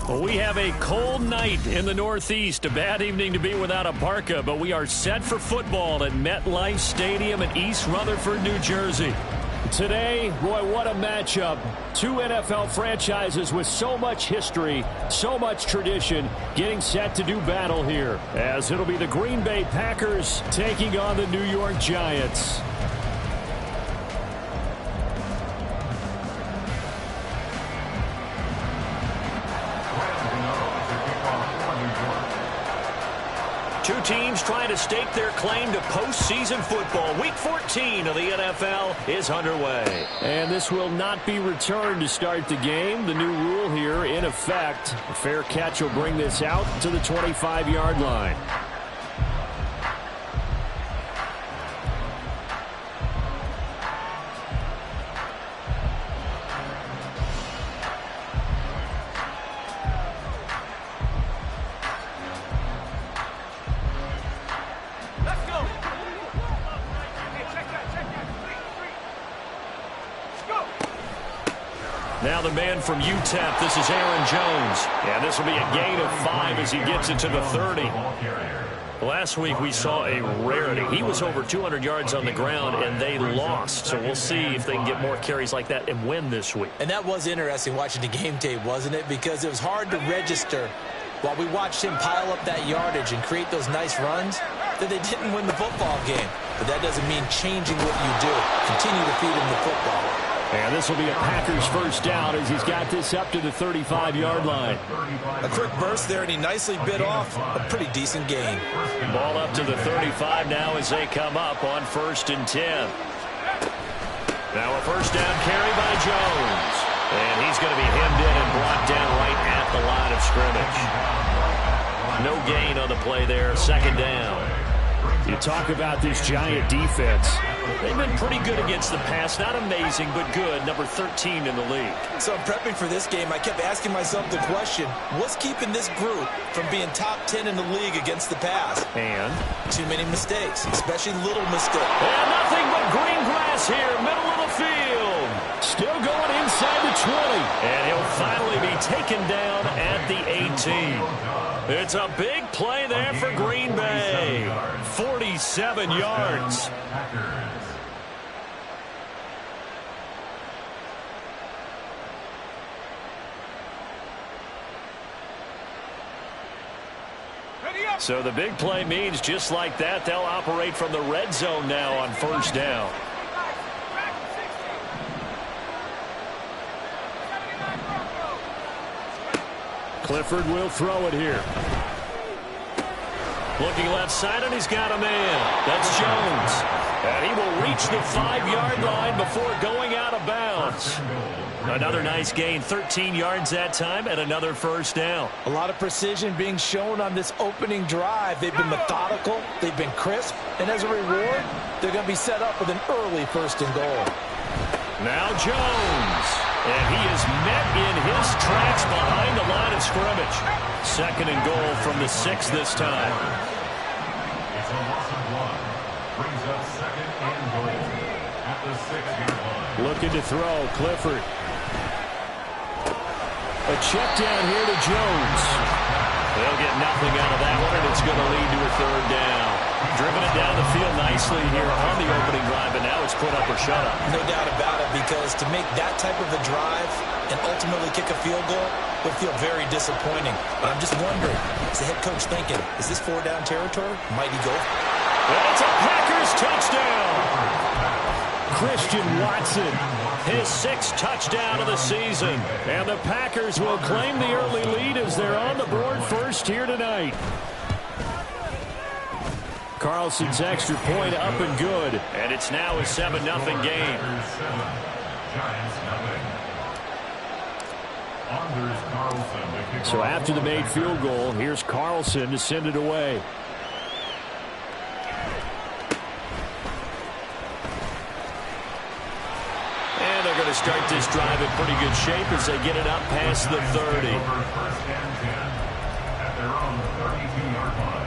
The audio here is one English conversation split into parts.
Well, we have a cold night in the Northeast. A bad evening to be without a parka, but we are set for football at MetLife Stadium in East Rutherford, New Jersey. Today, boy, what a matchup. Two NFL franchises with so much history, so much tradition, getting set to do battle here, as it'll be the Green Bay Packers taking on the New York Giants. Two teams trying to stake their claim to postseason football. Week 14 of the NFL is underway. And this will not be returned to start the game. The new rule here in effect. A fair catch will bring this out to the 25-yard line. Now the man from UTEP, this is Aaron Jones. And this will be a gain of 5 as he gets it to the 30. Last week we saw a rarity. He was over 200 yards on the ground, and they lost. So we'll see if they can get more carries like that and win this week. And that was interesting watching the game tape, wasn't it? Because it was hard to register while we watched him pile up that yardage and create those nice runs that they didn't win the football game. But that doesn't mean changing what you do. Continue to feed him the football. And this will be a Packers first down as he's got this up to the 35-yard line. A quick burst there, and he nicely bit off a pretty decent gain. Ball up to the 35 now as they come up on 1st and 10. Now a first down carry by Jones. And he's going to be hemmed in and brought down right at the line of scrimmage. No gain on the play there, 2nd down. You talk about this Giant defense. They've been pretty good against the pass. Not amazing, but good. Number 13 in the league. So I'm prepping for this game. I kept asking myself the question, what's keeping this group from being top 10 in the league against the pass? And? Too many mistakes, especially little mistakes. And nothing but green grass here, middle of the field. Still going inside the 20. And he'll finally be taken down at the 18. It's a big play there for Green Bay. 47 yards. So the big play means just like that, they'll operate from the red zone now on 1st down. Clifford will throw it here. Looking left side, and he's got a man. That's Jones. And he will reach the 5-yard line before going out of bounds. Another nice gain, 13 yards that time, and another first down. A lot of precision being shown on this opening drive. They've been methodical, they've been crisp, and as a reward, they're going to be set up with an early 1st and goal. Now Jones. And he is met in his tracks behind the line of scrimmage. 2nd and goal from the 6 this time. It's a loss of 1. Brings up 2nd and goal at the 6-yard line. Looking to throw, Clifford. A check down here to Jones. They'll get nothing out of that one, and it's going to lead to a 3rd down. Driven it down the field nicely here on the opening drive, and now it's put up or shut up. No doubt about it, because to make that type of a drive and ultimately kick a field goal would feel very disappointing. But I'm just wondering, is the head coach thinking, is this 4-down territory? Might he go? And it's a Packers touchdown. Christian Watson, his 6th touchdown of the season. And the Packers will claim the early lead as they're on the board first here tonight. Carlson's extra point up and good. And it's now a 7-0 game. So after the made field goal, here's Carlson to send it away. And they're going to start this drive in pretty good shape as they get it up past the 30. At their own 32-yard line.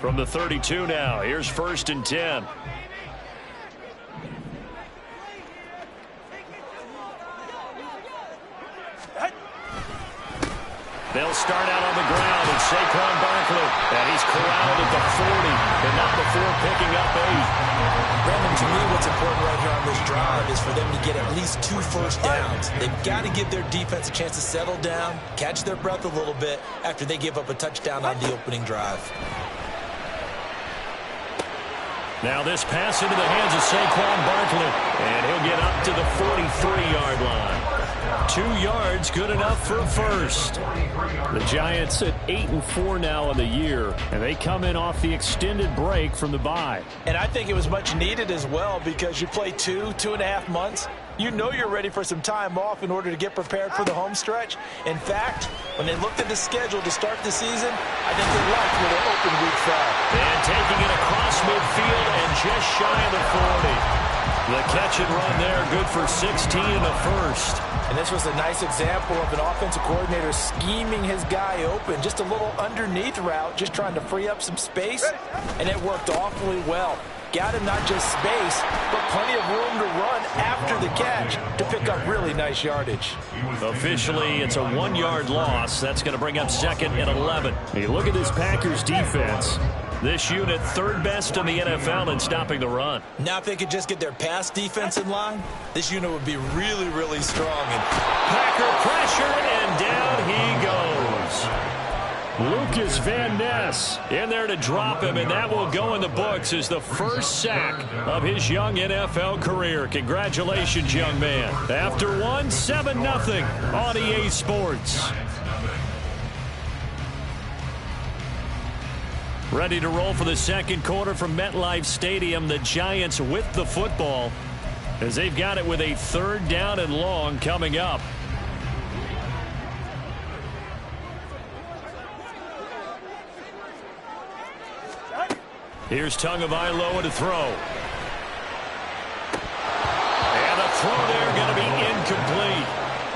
From the 32 now, here's 1st and 10. They'll start out on the ground, and Saquon Barkley, and he's corralled at the 40, and not before picking up 8. Brandon, to me, what's important right here on this drive is for them to get at least 2 first downs. They've got to give their defense a chance to settle down, catch their breath a little bit after they give up a touchdown on the opening drive. Now this pass into the hands of Saquon Barkley, and he'll get up to the 43-yard line. 2 yards, good enough for a first. The Giants at 8-4 now on the year, and they come in off the extended break from the bye. And I think it was much needed as well, because you play 2.5 months. You know you're ready for some time off in order to get prepared for the home stretch. In fact, when they looked at the schedule to start the season, I think they liked where their open week fell. And taking it across midfield and just shy of the 40. The catch and run there, good for 16 and a first. And this was a nice example of an offensive coordinator scheming his guy open. Just a little underneath route, just trying to free up some space, and it worked awfully well. Got him not just space, but plenty of room to run after the catch to pick up really nice yardage. Officially, it's a 1-yard loss. That's going to bring up 2nd and 11. Hey, look at this Packers defense. This unit, 3rd best in the NFL in stopping the run. Now if they could just get their pass defense in line, this unit would be really, really strong. And Packer pressure, and down he goes. Lucas Van Ness in there to drop him, and that will go in the books as the first sack of his young NFL career. Congratulations, young man. After one, 7-0 on EA Sports. Ready to roll for the second quarter from MetLife Stadium. The Giants with the football as they've got it with a 3rd down and long coming up. Here's Tagovailoa to throw. And a throw there going to be incomplete.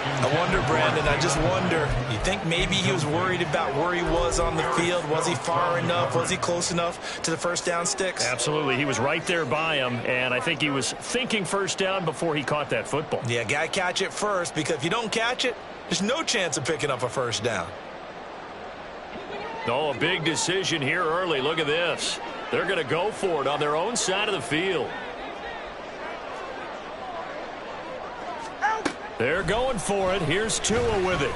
I wonder, Brandon, I just wonder, you think maybe he was worried about where he was on the field? Was he far enough? Was he close enough to the first down sticks? Absolutely. He was right there by him, and I think he was thinking first down before he caught that football. Yeah, got to catch it first, because if you don't catch it, there's no chance of picking up a first down. Oh, a big decision here early. Look at this. They're going to go for it on their own side of the field. They're going for it. Here's Tua with it.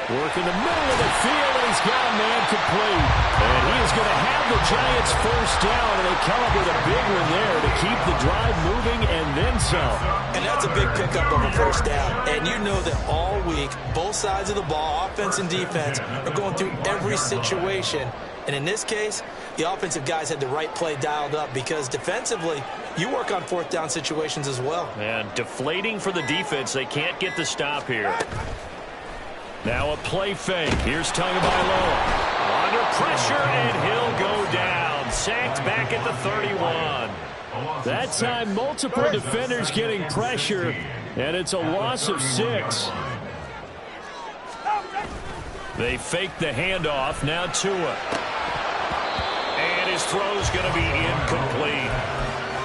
Work in the middle of the field, and he's got a man complete. And he is going to have the Giants first down, and they come up with a big one there to keep the drive moving and then some. And that's a big pickup of a first down. And you know that all week, both sides of the ball, offense and defense, are going through every situation. And in this case, the offensive guys had the right play dialed up, because defensively, you work on 4th down situations as well. And deflating for the defense. They can't get the stop here. Now a play fake. Here's Tagovailoa. Under pressure, and he'll go down. Sacked back at the 31. That time, multiple defenders getting pressure, and it's a loss of 6. They fake the handoff. Now Tua. And his throw's going to be incomplete.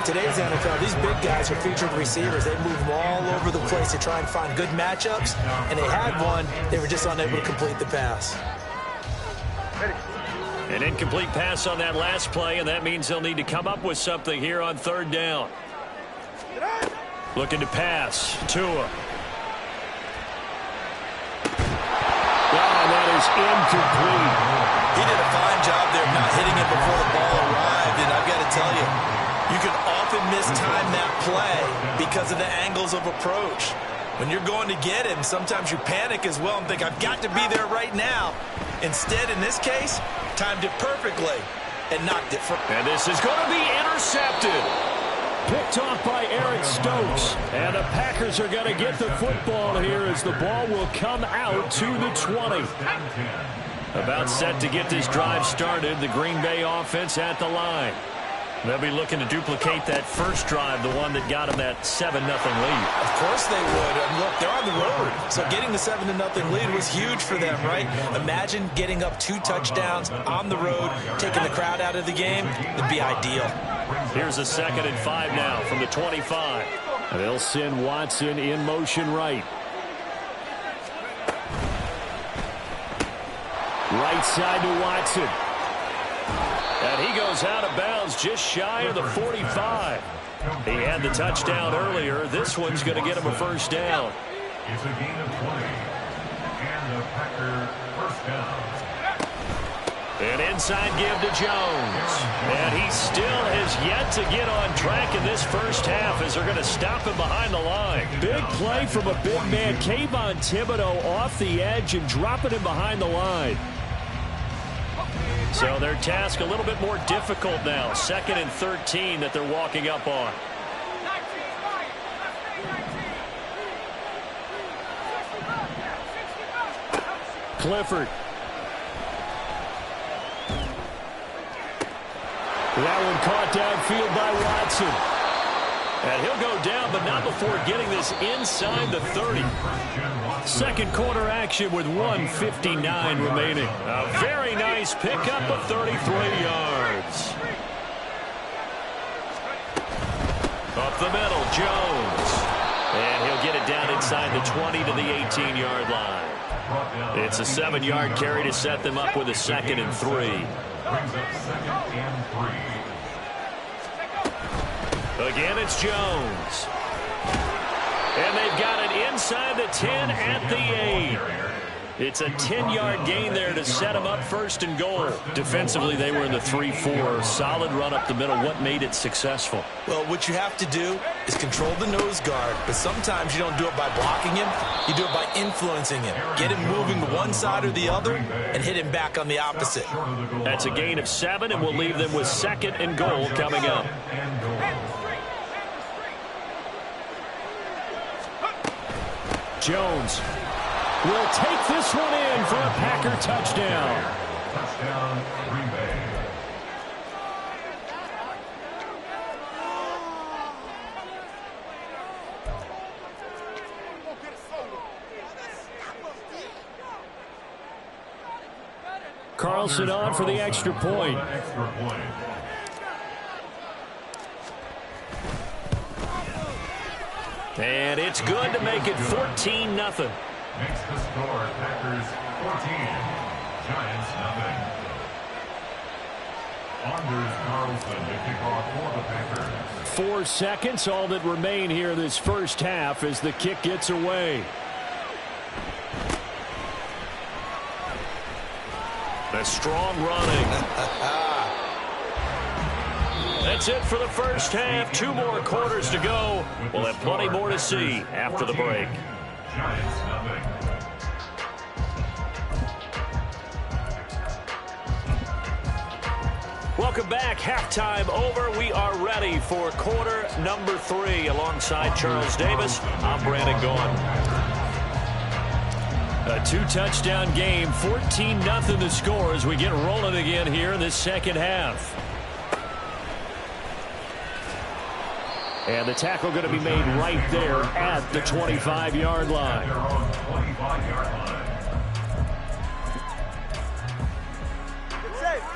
Today's NFL, these big guys are featured receivers. They move all over the place to try and find good matchups, and they had one. They were just unable to complete the pass. An incomplete pass on that last play, and that means they'll need to come up with something here on 3rd down. Looking to pass. Tua. That is incomplete. He did a fine job there not hitting it before the ball arrived, and I've got to tell you, you can often mistime that play because of the angles of approach. When you're going to get him, sometimes you panic as well and think, I've got to be there right now. Instead, in this case, timed it perfectly and knocked it. And this is going to be intercepted. Picked off by Eric Stokes. And the Packers are going to get the football here as the ball will come out to the 20. About set to get this drive started. The Green Bay offense at the line. They'll be looking to duplicate that first drive, the one that got them that 7-0 lead. Of course they would. And look, they're on the road. So getting the 7-0 lead was huge for them, right? Imagine getting up 2 touchdowns on the road, taking the crowd out of the game. It'd be ideal. Here's a 2nd and 5 now from the 25. They'll send Watson in motion right. Right side to Watson. And he goes out of bounds just shy of the 45. He had the touchdown earlier. This one's going to get him a first down. It's a gain of 20. And the Packer first down. An inside give to Jones. And he still has yet to get on track in this first half as they're going to stop him behind the line. Big play from a big man. Kayvon Thibodeau off the edge and dropping him behind the line. So their task a little bit more difficult now. 2nd and 13 that they're walking up on. Clifford. That one caught downfield by Watson. And he'll go down, but not before getting this inside the 30. Second quarter action with 1:59 remaining. A very nice pickup of 33 yards. Up the middle, Jones. And he'll get it down inside the 20 to the 18-yard line. It's a 7-yard carry to set them up with a 2nd and 3. Brings up 2nd and 3. Again, it's Jones. And they've got it inside the 10 at the 8. It's a 10-yard gain there to set them up 1st and goal. Defensively, they were in the 3-4. Solid run up the middle. What made it successful? Well, what you have to do is control the nose guard. But sometimes you don't do it by blocking him. You do it by influencing him. Get him moving to one side or the other and hit him back on the opposite. That's a gain of 7, and we'll leave them with 2nd and goal coming up. Jones will take this one in for a Packer touchdown. Touchdown, Green Bay. Carlson on for the extra point. And it's good to make it 14-0. Makes the score Packers 14, Giants nothing. Anders Carlson to kick off for the Packers. 4 seconds, all that remain here this first half as the kick gets away. A strong running. That's it for the first half. 2 more quarters to go. We'll have plenty more to see after the break. Giants nothing. Welcome back. Halftime over. We are ready for quarter number 3. Alongside Charles Davis, I'm Brandon Gaughan. A 2-touchdown game. 14-0 the score as we get rolling again here in this second half. And the tackle going to be made right there at the 25-yard line.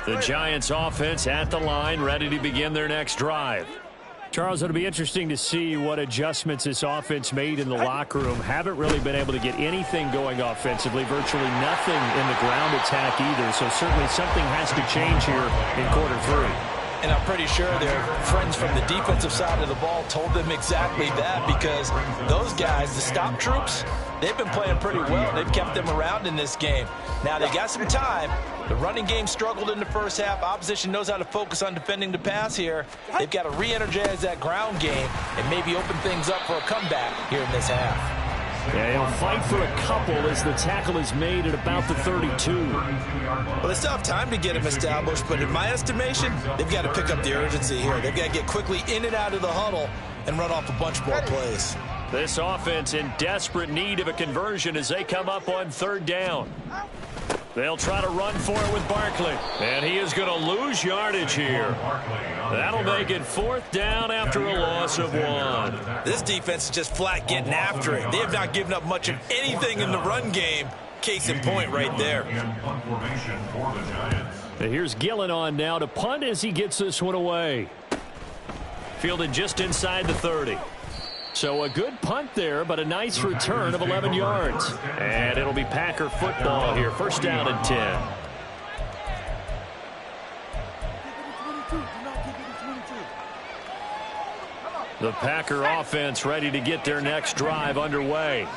The Giants offense at the line, ready to begin their next drive. Charles, it'll be interesting to see what adjustments this offense made in the locker room. Haven't really been able to get anything going offensively, virtually nothing in the ground attack either. So certainly something has to change here in quarter 3. And I'm pretty sure their friends from the defensive side of the ball told them exactly that, because those guys, the stop troops, they've been playing pretty well. They've kept them around in this game. Now, they got some time. The running game struggled in the first half. Opposition knows how to focus on defending the pass here. They've got to re-energize that ground game and maybe open things up for a comeback here in this half. Yeah, he'll fight for a couple as the tackle is made at about the 32. Well, they still have time to get him established, but in my estimation, they've got to pick up the urgency here. They've got to get quickly in and out of the huddle and run off a bunch more plays. This offense in desperate need of a conversion as they come up on 3rd down. They'll try to run for it with Barkley. And he is going to lose yardage here. Barkley That'll make it 4th down after a loss of 1. This defense is just flat getting after it. They have not given up much of anything in the run game. Case in point right there. Here's Gillen on now to punt as he gets this one away. Fielded just inside the 30. So a good punt there, but a nice return of 11 yards. And it'll be Packer football here. 1st down and 10. The Packer offense ready to get their next drive underway.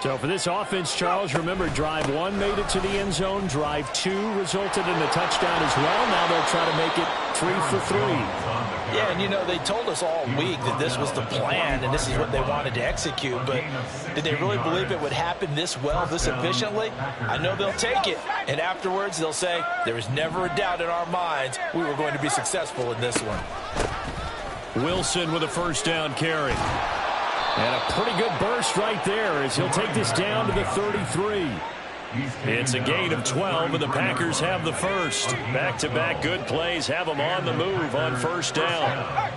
So for this offense, Charles, remember, drive 1 made it to the end zone. Drive 2 resulted in a touchdown as well. Now they'll try to make it 3 for 3. Yeah, and you know, they told us all week that this was the plan and this is what they wanted to execute, but did they really believe it would happen this well, this efficiently? I know they'll take it, and afterwards they'll say, there was never a doubt in our minds we were going to be successful in this one. Wilson with a 1st down carry. And a pretty good burst right there as he'll take this down to the 33. It's a gain of 12, and the Packers have the first. Back-to-back good plays have them on the move on 1st down.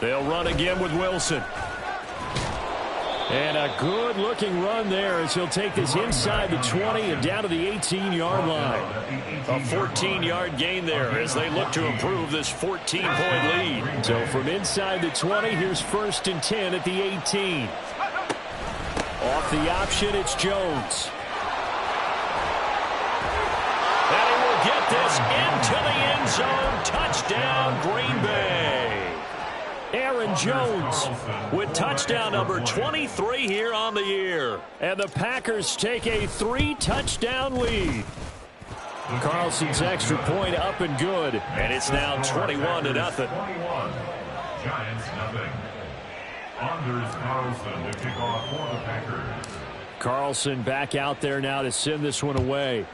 They'll run again with Wilson. And a good-looking run there as he'll take this inside the 20 and down to the 18-yard line. A 14-yard gain there as they look to improve this 14-point lead. So from inside the 20, here's 1st and 10 at the 18. Off the option, it's Jones. And he will get this into the end zone. Touchdown, Green Bay. Aaron Jones with touchdown number 23 here on the year. And the Packers take a 3-touchdown lead. Carlson's extra point up and good. And it's now 21-0. Giants nothing. Anders Carlson to kick off for the Packers. Carlson back out there now to send this one away.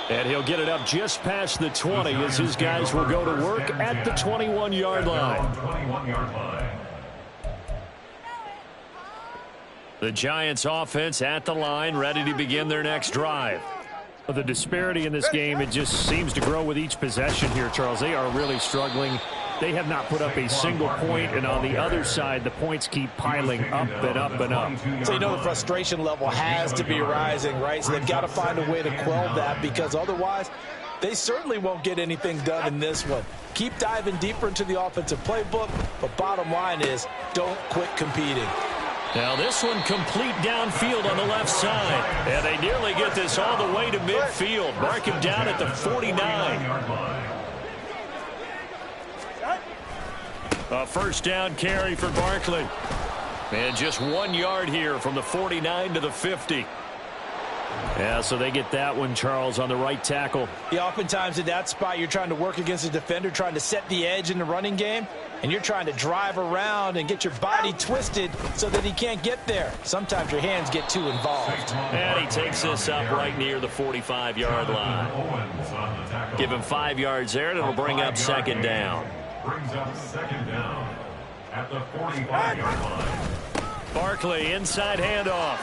And he'll get it up just past the 20 as his guys will go to work at the 21-yard line. The Giants offense at the line, ready to begin their next drive. The disparity in this game, it just seems to grow with each possession here, Charles. They are really struggling. They have not put up a single point, and on the other side, the points keep piling up and up and up. So you know the frustration level has to be rising, right? So they've got to find a way to quell that, because otherwise they certainly won't get anything done in this one. Keep diving deeper into the offensive playbook, but bottom line is don't quit competing. Now this one complete downfield on the left side. And they nearly get this all the way to midfield. Mark him down at the 49. A 1st down carry for Barkley. And just 1 yard here from the 49 to the 50. Yeah, so they get that one, Charles, on the right tackle. Yeah, oftentimes in that spot, you're trying to work against a defender, trying to set the edge in the running game, and you're trying to drive around and get your body twisted so that he can't get there. Sometimes your hands get too involved. And he takes this up right near the 45-yard line. Give him 5 yards there, and it'll bring up 2nd down. Brings up 2nd down at the 45-yard line. Barkley, inside handoff.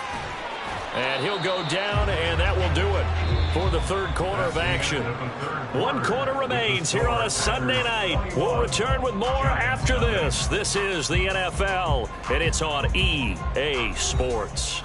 And he'll go down, and that will do it for the 3rd quarter of action. 1 quarter remains here on a Sunday night. We'll return with more after this. This is the NFL, and it's on EA Sports.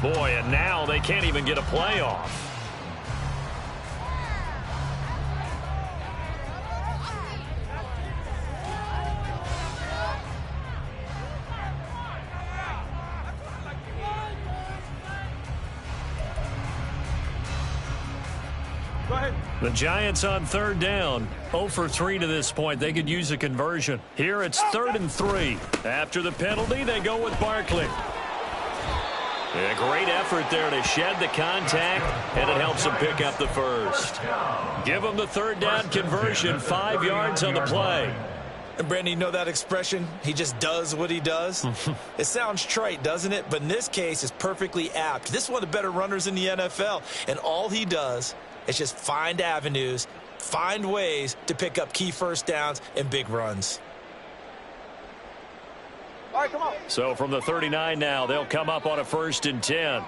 Boy, and now they can't even get a playoff. The Giants on third down. 0 for 3 to this point. They could use a conversion. Here it's 3rd and 3. After the penalty, they go with Barkley. A great effort there to shed the contact, and it helps him pick up the first. Give him the 3rd down conversion, 5 yards on the play. And Brandon, you know that expression? He just does what he does. It sounds trite, doesn't it? But in this case, it's perfectly apt. This is one of the better runners in the NFL, and all he does is just find avenues, find ways to pick up key first downs and big runs. All right, come on. So from the 39 now, they'll come up on a 1st and 10.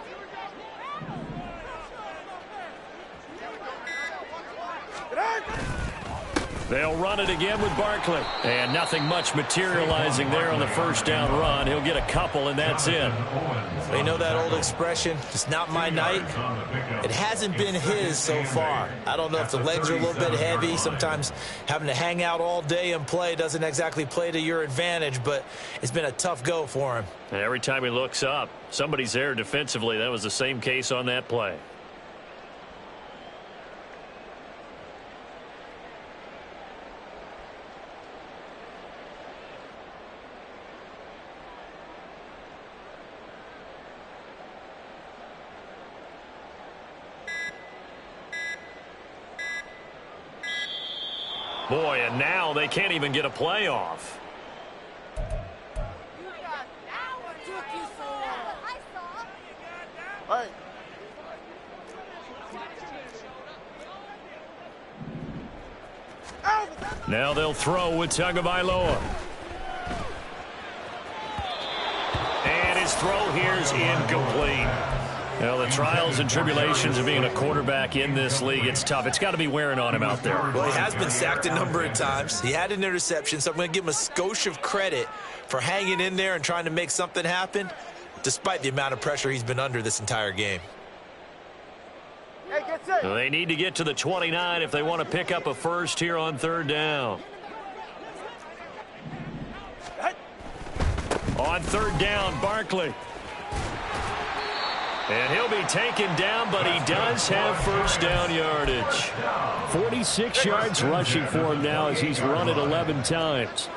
They'll run it again with Barkley. And nothing much materializing there on the 1st down run. He'll get a couple, and that's it. You know that old expression, it's not my night? It hasn't been his so far. I don't know if the legs are a little bit heavy. Sometimes having to hang out all day and play doesn't exactly play to your advantage, but it's been a tough go for him. And every time he looks up, somebody's there defensively. That was the same case on that play. Boy, and now they can't even get a playoff. Hey. Now they'll throw with Tagovailoa. And his throw here's incomplete. Well, the trials and tribulations of being a quarterback in this league, it's tough. It's got to be wearing on him out there. Well, he has been sacked a number of times. He had an interception, so I'm going to give him a skosh of credit for hanging in there and trying to make something happen, despite the amount of pressure he's been under this entire game. Hey, get set. They need to get to the 29 if they want to pick up a first here on 3rd down. On 3rd down, Barkley. And he'll be taken down, but he does have 1st down yardage. 46 yards rushing for him now as he's run it 11 times.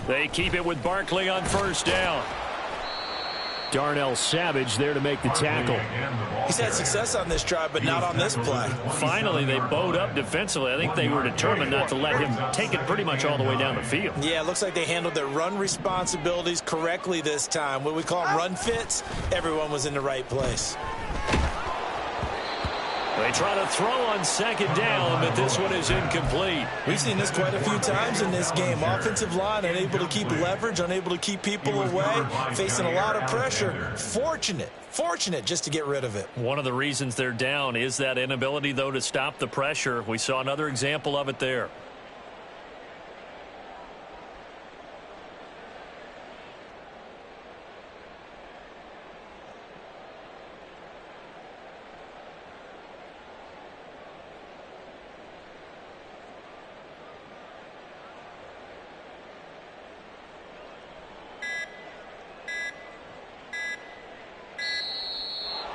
They keep it with Barkley on 1st down. Darnell Savage there to make the tackle. He's had success on this drive, but not on this play. Finally, they bowed up defensively. I think they were determined not to let him take it pretty much all the way down the field. Yeah, it looks like they handled their run responsibilities correctly this time. What we call run fits, everyone was in the right place. They try to throw on 2nd down, but this one is incomplete. We've seen this quite a few times in this game. Offensive line unable to keep leverage, unable to keep people away, facing a lot of pressure. Fortunate just to get rid of it. One of the reasons they're down is that inability, though, to stop the pressure. We saw another example of it there.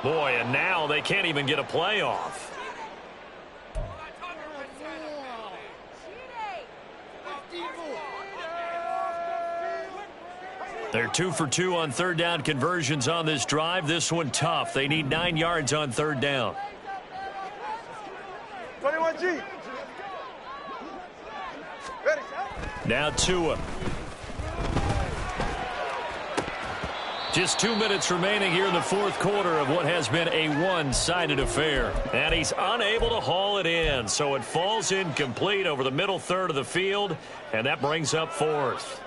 Boy, and now they can't even get a playoff. They're 2 for 2 on 3rd down conversions on this drive. This one tough. They need 9 yards on 3rd down. 21G. Ready. Now Tua. Just 2 minutes remaining here in the 4th quarter of what has been a one-sided affair. And he's unable to haul it in, so it falls incomplete over the middle third of the field, and that brings up 4th.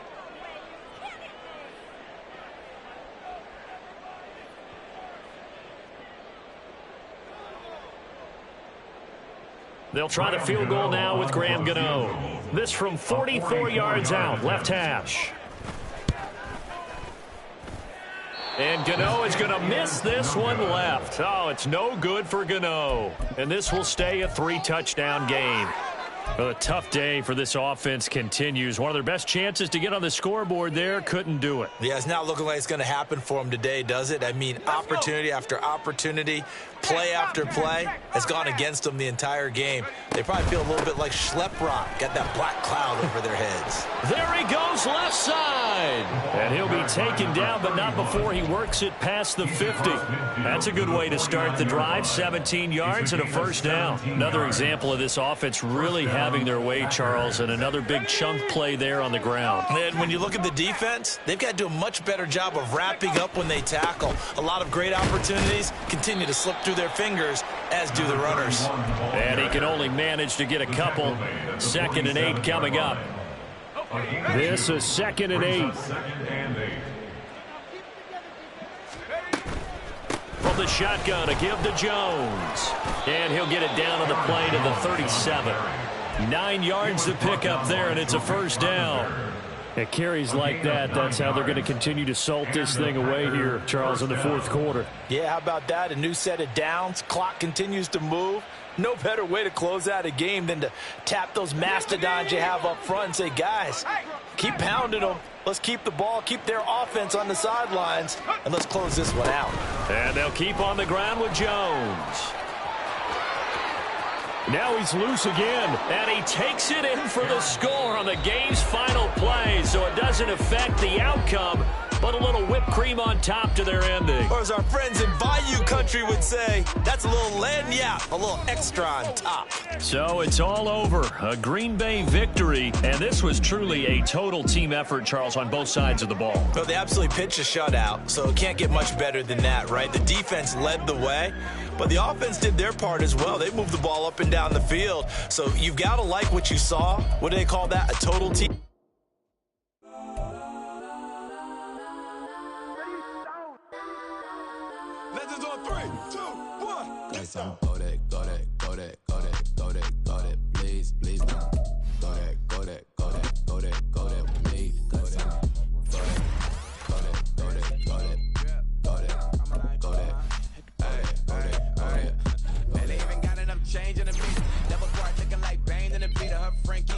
They'll try the field goal now with Graham Gano. This from 44 yards out, left hash. And Gano is going to miss this one left. Oh, it's no good for Gano. And this will stay a 3-touchdown game. Well, a tough day for this offense continues. One of their best chances to get on the scoreboard there, couldn't do it. Yeah, it's not looking like it's going to happen for them today, does it? I mean, opportunity after opportunity, play after play has gone against them the entire game. They probably feel a little bit like Schleprock, got that black cloud over their heads. There he goes, left side. And he'll be taken down, but not before he works it past the 50. That's a good way to start the drive, 17 yards and a first down. Another example of this offense really having their way, Charles, and another big chunk play there on the ground. And when you look at the defense, they've got to do a much better job of wrapping up when they tackle. A lot of great opportunities continue to slip through their fingers, as do the runners. And he can only manage to get a couple. 2nd and 8 coming up. This is 2nd and 8. From the shotgun, a give to Jones. And he'll get it down on the play to the 37. 9 yards to pick up there, and it's a first down. It carries like that. That's how they're going to continue to salt this thing away here, Charles, in the fourth quarter. Yeah, how about that? A new set of downs. Clock continues to move. No better way to close out a game than to tap those mastodons you have up front and say, guys, keep pounding them. Let's keep the ball, keep their offense on the sidelines, and let's close this one out. And they'll keep on the ground with Jones. Now he's loose again, and he takes it in for the score on the game's final play, so it doesn't affect the outcome, but a little whipped cream on top to their ending. Or as our friends in Bayou Country would say, that's a little lagniappe, a little extra on top. So it's all over. A Green Bay victory, and this was truly a total team effort, Charles, on both sides of the ball. Well, they absolutely pitched a shutout, so it can't get much better than that, right? The defense led the way, but the offense did their part as well. They moved the ball up and down the field, so you've got to like what you saw. What do they call that? A total team. Legends on 3, 2, 1. Got some go that, go that, go that, go that, go that, go that, please, please no. Go that, go that, go that, go that, go that with me. Go that, go that, go that, go that, go that, go that, go that, go that. Man, they even got enough change in the beat. Double guard looking like Bane in the beat of her Frankie